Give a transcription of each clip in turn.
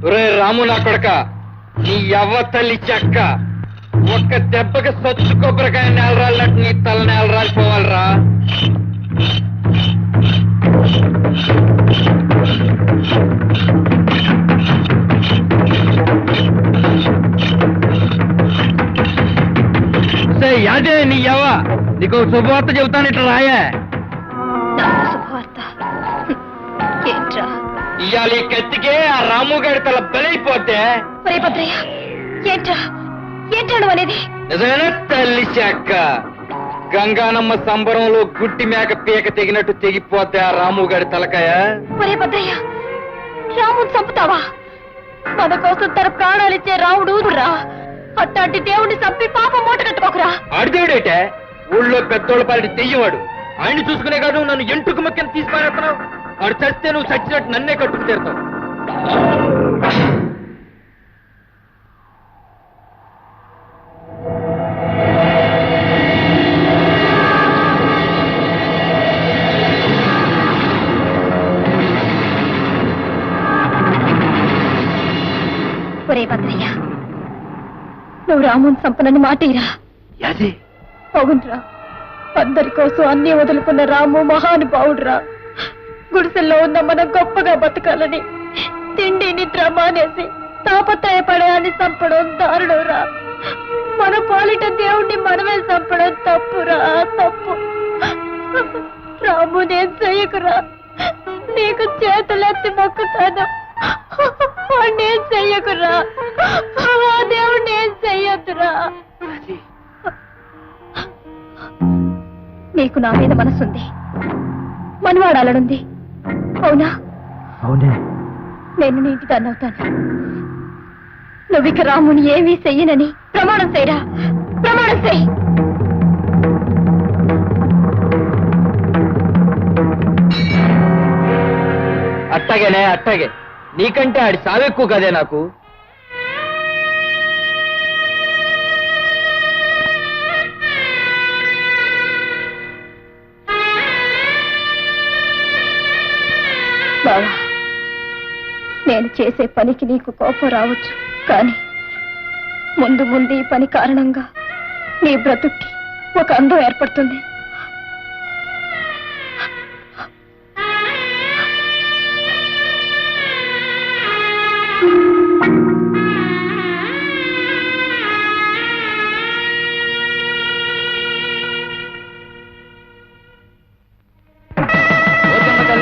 ఒరే రాము నా కొడక, నీ యవ్వ తల్లి చెక్క ఒక్క దెబ్బకి సొచ్చు కొబ్బరికాయ నేలరాలినట్టు నీ తల నేలరాలిపోవాలరా. యాదే నీ యవ్వ, నీకు శుభవార్త చెబుతాను, ఇట్లా రాయే. శుభవార్త ఏంట్రా? ఇవాళ ఈ కత్తికే ఆ రాము గారి తల బలైపోతే. ఏంట్రా ఏంట్రాడు అనేది? నిజమేనా తల్లి చెక్క? గంగానమ్మ సంబరంలో గుడ్డి మేక పీక తెగినట్టు తెగిపోతే ఆ రాము గారి తలకాయ. ఒరే భద్రయ్య, రాముని చంపుతావా? మన కోసం తన ప్రాణాలిచ్చే రాముడు రా. అట్టాంటి దేవుడిని చంపి పాప మూట కట్టుకోకరా. ఆడిదేవుడేటే ఊళ్ళో పెద్దోళ్ళ పాటి తెయ్యవాడు. ఆయన చూసుకునే కాదు నన్ను ఎంటుకు మక్కని తీసుకునేస్తున్నావు. ఆడు చస్తే నువ్వు చచ్చినట్టు నన్నే కట్టుకు తీరుతావు. ఒరే భద్రయ్య, నువ్వు రాముని చంపనని మాటేరా. అవునరా, అందరి కోసం అన్ని వదులుకున్న రాము మహానుభావుడురా. గుడిసెల్లో ఉన్న మనం గొప్పగా బతకాలని తిండి నిద్ర మానేసి తాపత్రయపడేయాన్ని చంపడం దారుణంరా. మన పాలిట దేవుణ్ణి మనమే చంపడం తప్పురా, తప్పు. రాము నేను చెయ్యకురా, నీకు చేతులెత్తి మొక్కుతాను. నేను చెయ్యకురా, ఆ దేవుణ్ణి ఏం చెయ్యొద్దురా. నీకు నా మీద మనసుంది, మనవాడాలనుంది, అవునా? అవునే. నేను నీకు దాన్ని అవుతాను. నువ్విక రాముని ఏమీ చెయ్యనని ప్రమాణం చేయరా, ప్రమాణం చెయ్యి. అట్టగేనే, అట్టగే. నీకంటే ఆడి సావెక్కువ కదే నాకు. బావా, నేను చేసే పనికి నీకు కోపం రావచ్చు, కానీ ముందు ముందు ఈ పని కారణంగా నీ బ్రతుక్కి ఒక అందం ఏర్పడుతుంది.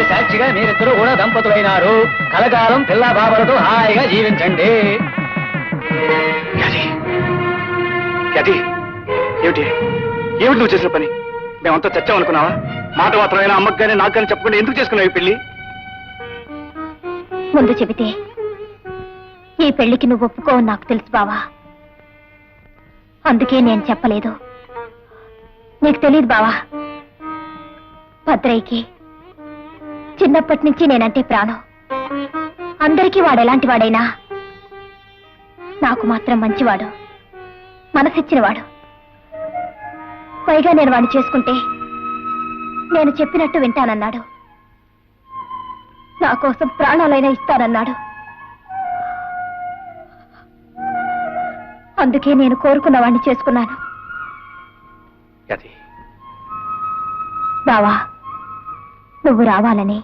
సాక్షిగా మీరిద్దరూ కూడా దంపతులైనారు. కలకాలం పిల్ల బాబలతో హాయిగా జీవించండి. ఏమిటి ఏమిటి నువ్వు చేసిన పని? మేమంతా చచ్చామనుకున్నావా? మాట మాత్రమైనా అమ్మకు కానీ నాకు కానీ చెప్పకుండా ఎందుకు చేసుకున్నావు ఈ పెళ్లి? ముందు చెబితే ఈ పెళ్లికి నువ్వు ఒప్పుకోవని నాకు తెలుసు బావా, అందుకే నేను చెప్పలేదు. నీకు తెలియదు బావా, భద్రయ్యకి చిన్నప్పటి నుంచి నేనంటే ప్రాణం. అందరికీ వాడు ఎలాంటి వాడైనా నాకు మాత్రం మంచివాడు, మనసిచ్చినవాడు. పైగా నేను వాడిని చేసుకుంటే నేను చెప్పినట్టు వింటానన్నాడు. నా కోసం ప్రాణాలైనా ఇస్తానన్నాడు. అందుకే నేను కోరుకున్న వాడిని చేసుకున్నాను. బావా, నువ్వు రావాలని,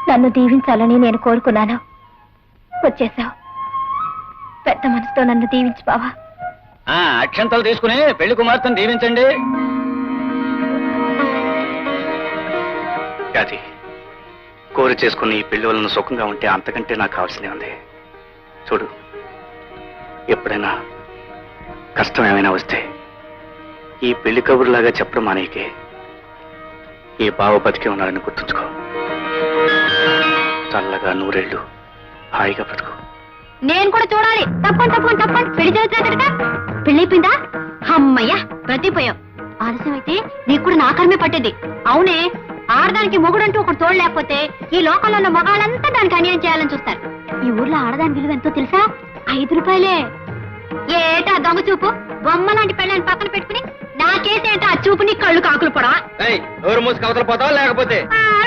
నన్ను దీవించాలని నేను కోరుకున్నాను. వచ్చేసావు. పెద్ద మనసుతో నన్ను దీవించు బావా. అక్షంతలు తీసుకుని పెళ్లి కుమార్తెను దీవించండి. కోరి చేసుకుని ఈ పెళ్లి వలన సుఖంగా ఉంటే అంతకంటే నాకు కావాల్సిందే ఉంది. చూడు, ఎప్పుడైనా కష్టం ఏమైనా వస్తే ఈ పెళ్లి కబురులాగా చెప్పడం మానేకే. ఈ బావ బతికే ఉన్నాడని గుర్తుంచుకో. చల్లగా నూరేళ్లు హాయిగా బ్రతుకు. నేను కూడా చూడాలి. తప్పండి తప్పండి తప్పండి. పెళ్లి చదువుతున్నా పెళ్ళైపోయిందా? అమ్మయ్యా, బ్రతిపోయావు. ఆలస్యం అయితే నీకు కూడా నాకర్మే పట్టేది. అవునే, ఆడదానికి మొగుడంటూ ఒకటి తోడు లేకపోతే ఈ లోకంలో ఉన్న మగాళ్ళంతా దానికి అన్యాయం చేయాలని చూస్తారు. ఈ ఊర్లో ఆడదాని విలువ ఎంతో తెలుసా? 5 రూపాయలే. ఏటా దొంగ చూపు? బొమ్మ లాంటి పెళ్ళని పక్కన పెట్టుకుని నాకేసేంట ఆ చూపు నీ కళ్ళు కాకులు పొడవా? నోరు మూసి కవతలు పోతావా లేకపోతే?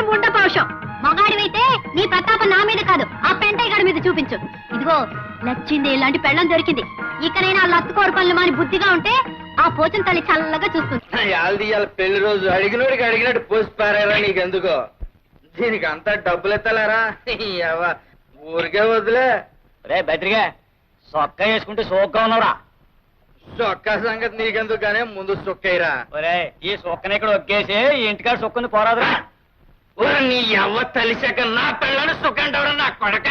ముండ పౌషం. మగాడివైతే నీ ప్రతాపం నా మీద కాదు, ఆ పెంటయ్య గారి మీద చూపించు. ఇది ఇదిగో నచ్చింది ఇలాంటి పెళ్ళం దొరికింది. ఇకనైనా ఆ లత్తుకోరు పనులు మాని బుద్ధిగా ఉంటే ఆ పోచిన తల్లి చల్లగా చూస్తుంది. ఇవాళ పెళ్లి రోజు అడిగినోడికి అడిగినట్టు పోసి పారారా నీకెందుకో. దీనికి అంతా డబ్బులు ఎత్తాలారా ఊరికే వదిలే. రే బెదిరిగా సొక్క వేసుకుంటే సోగ్గా ఉన్నావురా. సొక్క సంగతి నీకెందుకు గానే ముందు సొక్కయ్యరా. ఒరే ఈ సొక్కని ఇక్కడ ఒక్కేసి ఇంటికాడ సొక్కని పోరాదురా. నీ ఎవ్వ తలిశాక నా పిల్లని సొక్క అంటావరా నా కొడక.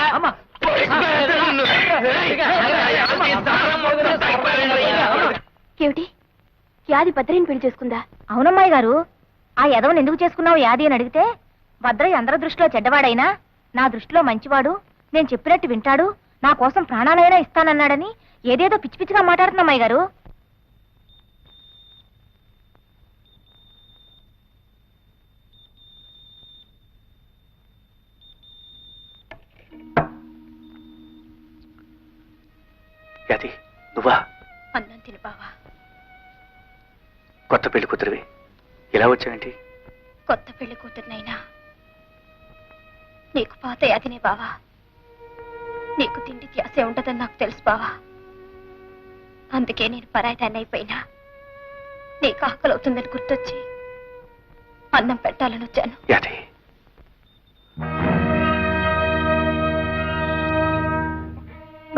ఏమిటి యాది భద్రని పెళ్లి చేసుకుందా? అవునమ్మాయి గారు, ఆ యదవని ఎందుకు చేసుకున్నావు యాది అని అడిగితే, భద్రయ్య అందరి దృష్టిలో చెడ్డవాడైనా నా దృష్టిలో మంచివాడు, నేను చెప్పినట్టు వింటాడు, నా కోసం ప్రాణాలైనా ఇస్తానన్నాడని ఏదేదో పిచ్చి పిచ్చిగా మాట్లాడుతున్నమ్మాయి గారు. అది నువ్వా? అన్నం తిను బావా. కొత్త పెళ్లి కూతురివి ఇలా వచ్చావేంటి? కొత్త పెళ్లి కూతురునైనా నీకు పాత యాదినే బావా. నీకు తిండి ధ్యాసే ఉండదని నాకు తెలుసు బావా. అందుకే నేను పరాయిదాన్ని అయిపోయినా నీకు ఆకలి అవుతుందని గుర్తొచ్చి అన్నం పెట్టాలని వచ్చాను. యాది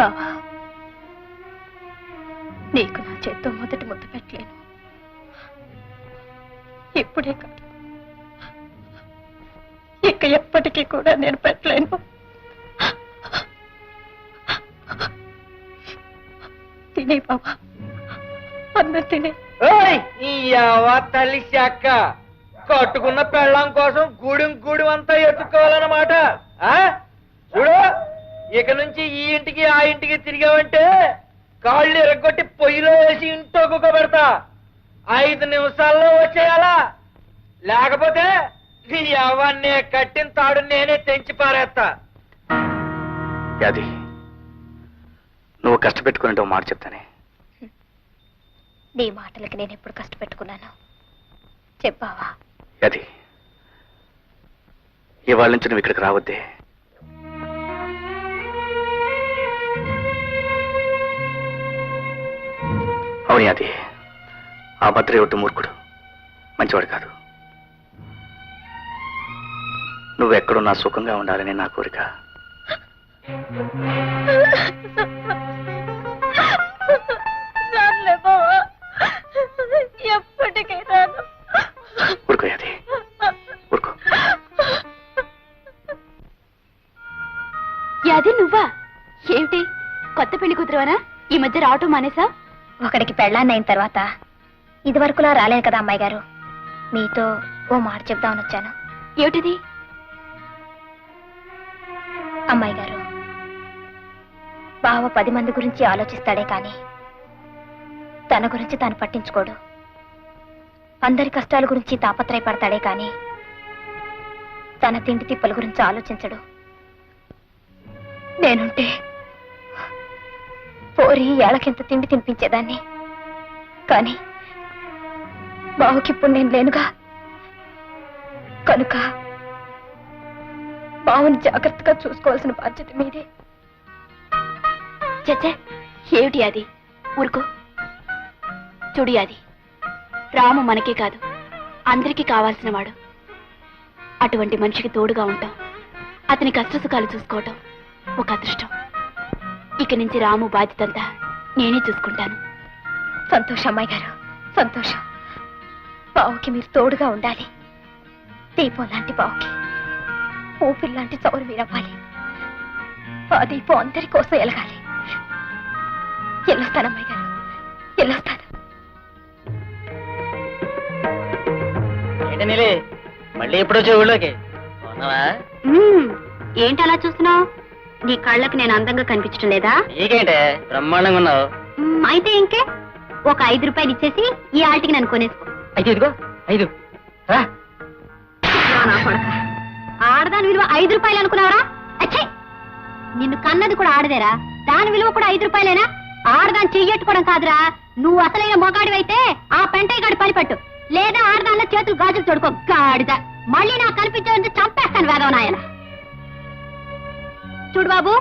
బావా, నీకు నా చేత్తో మొదటి ముద్దు పెట్టలేను. ఇప్పుడే కాదు, ఇక ఎప్పటికీ కూడా నేను పెట్టలేను. తినే బాబా, అన్నం తినే. తల్లి శాఖ కట్టుకున్న పెళ్ళం కోసం గూడెం అంతా ఎత్తుకోవాలన్నమాట. చూడు, ఇక నుంచి ఈ ఇంటికి ఆ ఇంటికి తిరిగావంటే కాళ్ళు ఎరగొట్టి పొయ్యిలో వేసి ఇంట్లో కుక్క పెడతా. 5 నిమిషాల్లో వచ్చేయాలా, లేకపోతే నీ అవన్నీ కట్టిన తాడు నేనే తెంచి పారేస్తా. యాది నువ్వు కష్టపెట్టుకుని మాట చెప్తానే. నీ మాటలకి నేను ఎప్పుడు కష్టపెట్టుకున్నాను చెప్పావా? యాది ఇవాళ నుంచి నువ్వు ఇక్కడికి రావద్దే. అవును యాది, ఆ భద్రయ్య ఒట్టు మూర్ఖుడు, మంచివాడు కాదు. నువ్వెక్కడున్నా సుఖంగా ఉండాలని నా కోరిక. ఎప్పటికీ రాను. ఊరుకో యాది, ఊరుకో. యాది నువ్వా? ఏమిటి కొత్త పెళ్లి కూతురువనా? ఈ మధ్య రావటం మానేసా? ఒకడికి పెళ్ళాన్ని అయిన తర్వాత ఇదివరకులా రాలేదు కదా అమ్మాయి గారు. మీతో ఓ మాట చెప్దామని వచ్చాను. ఏమిటిది? అమ్మాయి గారు, బావ 10 మంది గురించి ఆలోచిస్తాడే కాని తన గురించి తాను పట్టించుకోడు. అందరి కష్టాల గురించి తాపత్రయపడతాడే కాని తన తిండి తిప్పల గురించి ఆలోచించడు. నేనుంటే పోరి ఏళ్ళకింత తిండి తినిపించేదాన్ని, కానీ బావుకిప్పుడు నేను లేనుగా. కనుక బావుని జాగ్రత్తగా చూసుకోవాల్సిన బాధ్యత మీదే. చచ్చే, ఏమిటి అది? ఊరుకో. చూడు అది, రాము మనకే కాదు అందరికీ కావాల్సిన వాడు. అటువంటి మనిషికి తోడుగా ఉంటాం, అతని కష్టసుఖాలు చూసుకోవటం ఒక అదృష్టం. ఇక నుంచి రాము బాధ్యతంతా నేనే చూసుకుంటాను. సంతోషం అమ్మాయి గారు, సంతోషం. బావుకి మీరు తోడుగా ఉండాలి. దీపం లాంటి బావుకి ఊపిరి లాంటి చౌరు మీరవ్వాలి. ఆ దీపం అందరి కోసం ఎలగాలి. వెళ్ళొస్తాను అమ్మాయి గారు, వెళ్ళొస్తాను. ఏంటనిలే మళ్ళీ ఎప్పుడు వచ్చే ఊళ్ళోకి ఉన్నావా? ఏంటి అలా చూస్తున్నావు? నీ కళ్ళకి నేను అందంగా కనిపించడం లేదా? నీకేంటే బ్రహ్మాండంగా ఉన్నావు. అయితే ఇంకే, ఒక 5 రూపాయలు ఇచ్చేసి ఈ ఆటికి నన్ను కొనేసుకో. అయితే ఇదిగో 5 రా. ఆడదాని విలువ 5 రూపాయలు అనుకున్నావరా? అచ్చే, నిన్ను కన్నది కూడా ఆడదేరా, దాని విలువ కూడా 5 రూపాయలేనా? ఆడదాన్ని చెయ్యట్టుకోవడం కాదురా, నువ్వు అసలైన మొగాడివైతే ఆ పెంటయ్య గాడి పని పట్టు, లేదా ఆడదానిలో చేతులు గాజులు తోడుకో. గాడిద మళ్ళీ నాకు కనిపించే చంపేస్తాను వేదవనాయన. చూడు బాబు,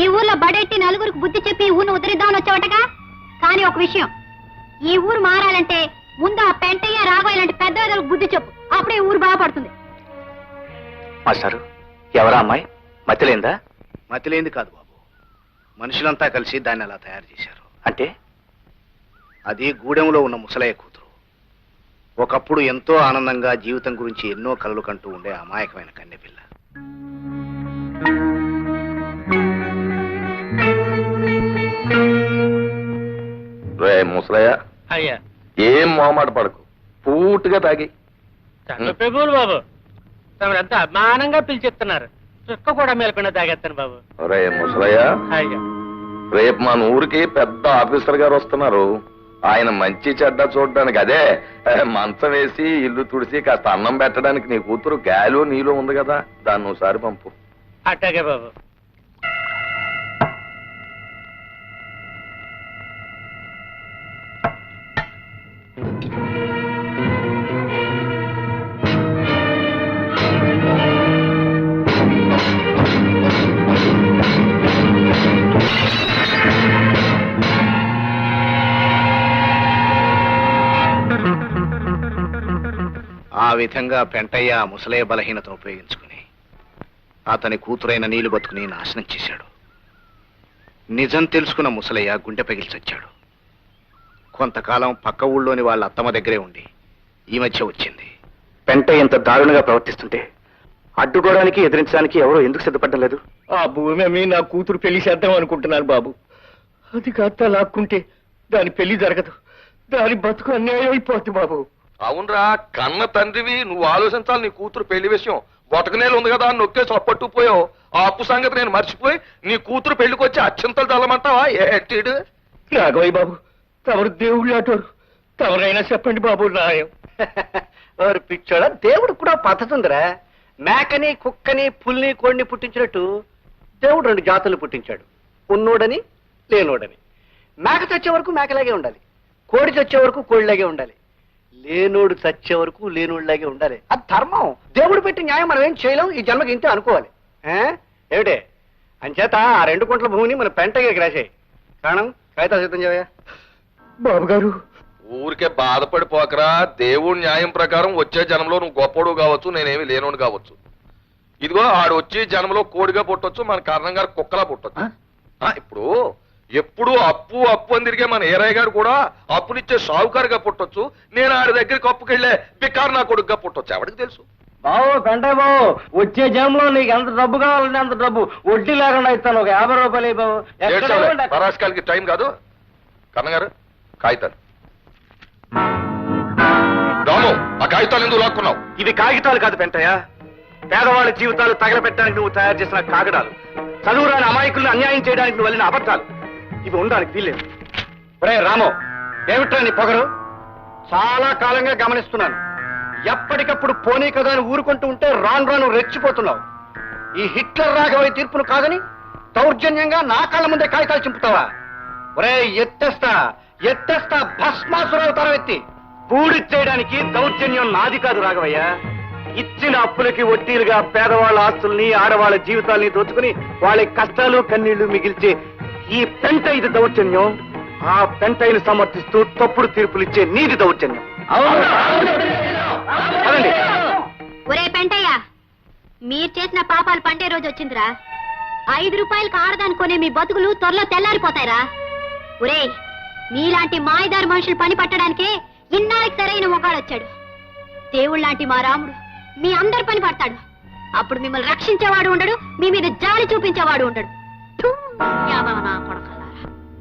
ఈ ఊర్లో బడెట్టి నలుగురికి బుద్ధి చెప్పి ఈ ఊరిని ఉద్ధరిద్దామని వచ్చావటగా. కానీ ఒక విషయం, ఈ ఊరు మారాలంటే ముందు ఆ పెంటయ్య రాఘవ ఇలాంటి పెద్ద బుద్ధి చెప్పు, అప్పుడే ఈ ఊరు బాగుపడుతుంది. మాస్టారు, ఎవరా అమ్మాయి? మతిలేందా? మతిలేంది కాదు బాబు, మనుషులంతా కలిసి దాన్ని అలా తయారు చేశారు. అంటే అది గూడెంలో ఉన్న ముసలయ్య కూతురు. ఒకప్పుడు ఎంతో ఆనందంగా జీవితం గురించి ఎన్నో కలలు కంటూ ఉండే అమాయకమైన కన్నెపిల్ల. రే ముసలయ్య, అయ్యా ఏం మొహమాట పడకు, పూర్తిగా తాగి. ప్రభువులు బాబు, తమరంతా అభిమానంగా పిలిచిస్తున్నారు. చుక్క కూడా మేలకుండా తాగేస్తాను బాబు. రే ముసలయ్య, అయ్యా రేపు మన ఊరికి పెద్ద ఆఫీసర్ గారు వస్తున్నారు. ఆయన మంచి చెడ్డ చూడడానికి, అదే మంచం వేసి ఇల్లు తుడిసి కాస్త అన్నం పెట్టడానికి నీ కూతురు గాలు నీలో ఉంది కదా, దాన్ని ఒకసారి పంపు. అట్టాగే బాబు. ఆ విధంగా పెంటయ్య ఆ ముసలయ్య బలహీనతను ఉపయోగించుకుని అతని కూతురైన నీళ్లు బతుకుని నాశనం చేశాడు. నిజం తెలుసుకున్న ముసలయ్య గుండె పగిలి చచ్చాడు. కొంతకాలం పక్క ఊళ్ళోని వాళ్ళ అత్తమ్మ దగ్గరే ఉండి ఈ మధ్య వచ్చింది. పెంట ఇంత దారుణంగా ప్రవర్తిస్తుంటే అడ్డుకోవడానికి ఎదిరించడానికి ఎవరో ఎందుకు సిద్ధపడడం లేదు? ఆ భూమి అమ్మి నా కూతురు పెళ్లి చేద్దాం అనుకుంటున్నాను బాబు. అది కాస్త లాక్కుంటే దాని పెళ్లి జరగదు, దాని బతుకు అన్యాయం అయిపోద్ది బాబు. అవునరా, కన్న తండ్రివి, నువ్వు ఆలోచించాలి. నీ కూతురు పెళ్లి విషయం బొటకనేలు ఉంది కదా అని నొక్కేసి అప్పట్టుకుపోయావు. ఆ అప్పు సంగతి నేను మర్చిపోయి నీ కూతురు పెళ్లికి వచ్చి అత్యంతలు తల్లమంటావా? ఏటీడు రాఘవయ్య బాబు, తమరు దేవుళ్ళు అటోరు, తమరైనా చెప్పండి బాబు న్యాయం. వారు పిచ్చోడ, దేవుడు కూడా పద్ధతి ఉందిరా. మేకని కుక్కని పుల్ని కోడిని పుట్టించినట్టు దేవుడు రెండు జాతులు పుట్టించాడు, ఉన్నోడని లేనోడని. మేక చచ్చే వరకు మేకలాగే ఉండాలి, కోడి చచ్చే వరకు కోడిలాగే ఉండాలి, లేనోడు చచ్చే వరకు లేనోడిలాగే ఉండాలి. అది ధర్మం, దేవుడు పెట్టి న్యాయం. మనం ఏం చేయలేం, ఈ జన్మకి ఇంతే అనుకోవాలి. ఏమిటే అంచేత ఆ 2 కుంటల భూమిని మన పెంటగా రాసేయి. కారణం కాగితాలు సిద్ధం చేయవా బాబు గారు. ఊరికే బాధపడిపోకరా. దేవుడి న్యాయం ప్రకారం వచ్చే జన్మలో నువ్వు గొప్పడు కావచ్చు, నేనేమి లేనోడు కావచ్చు. ఇదిగో ఆడు వచ్చి జన్మలో కోడిగా పుట్టొచ్చు, మన కారణం గారు కుక్కలా పుట్టొచ్చు. ఇప్పుడు ఎప్పుడు అప్పు అప్పు అని తిరిగే మన ఏరయ్య గారు కూడా అప్పునిచ్చే సావుకారుగా పుట్టొచ్చు. నేను ఆడి దగ్గరికి అప్పుకెళ్లే బికారు నా కొడుకుగా పుట్టొచ్చు. ఎవరికి తెలుసు? బాబు పెంటయ్య బాబు, వచ్చే జన్మలో నీకు ఎంత డబ్బు కావాలంటే అంత డబ్బు వడ్డీ లేకుండా ఇస్తాను. ఒక 50 రూపాయలు బాబు. పరాస్కాలకి టైం కాదు. కన్నగారు కాగితాలు. రాము, ఆ కాగితాలు ఎందుకు లాక్కున్నావు? ఇవి కాగితాలు కాదు పెంటయ్య, పేదవాళ్ళ జీవితాలు తగలబెట్టడానికి నువ్వు తయారు చేసిన కాగడాలు, చదువురాని అమాయకులను అన్యాయం చేయడానికి నువ్వు వెళ్ళిన అబద్ధాలు. ఇవి ఉండడానికి వీల్లేదు. ఒరే రాము, ఏమిట్రా నీ పొగరు? చాలా కాలంగా గమనిస్తున్నాను. ఎప్పటికప్పుడు పోనీ కదా అని ఊరుకుంటూ ఉంటే రాను రాను రెచ్చిపోతున్నావు. ఈ హిట్లర్ రాఘవయ్య తీర్పును కాదని దౌర్జన్యంగా నా కళ్ళ ముందే కాగితాలు చింపుతావా? ఒరే ఎత్తేస్తా భస్మాసురవుతారా ఎత్తి. పూడిచ్చేయడానికి దౌర్జన్యం నాది కాదు రాఘవయ్య. ఇచ్చిన అప్పులకి వడ్డీలుగా పేదవాళ్ళ ఆస్తుల్ని, ఆడవాళ్ళ జీవితాల్ని దోచుకుని వాళ్ళ కష్టాలు కన్నీళ్లు మిగిల్చే ఈ పెంట ఇది దౌర్జన్యం. ఆ పెంటైని సమర్థిస్తూ తప్పుడు తీర్పులు ఇచ్చే నీది దౌర్జన్యం. అదండి. ఒరే పెంటయ్య, మీరు చేసిన పాపాలు పండే రోజు వచ్చిందిరా. 5 రూపాయలకు ఆడదాని కొనే మీ బతుకులు త్వరలో తెల్లారిపోతాయిరా. ఒరే, మీలాంటి మాయదారి మనుషులు పని పట్టడానికే ఇన్నాళ్ళకి సరైన మొగాడొచ్చాడు. దేవుళ్ళలాంటి మా రాముడు మీ అందరి పని పడతాడు. అప్పుడు మిమ్మల్ని రక్షించేవాడు ఉండడు, మీ మీద జాలి చూపించేవాడు ఉండడు. థూ, యావన నా కొడకల్లారా.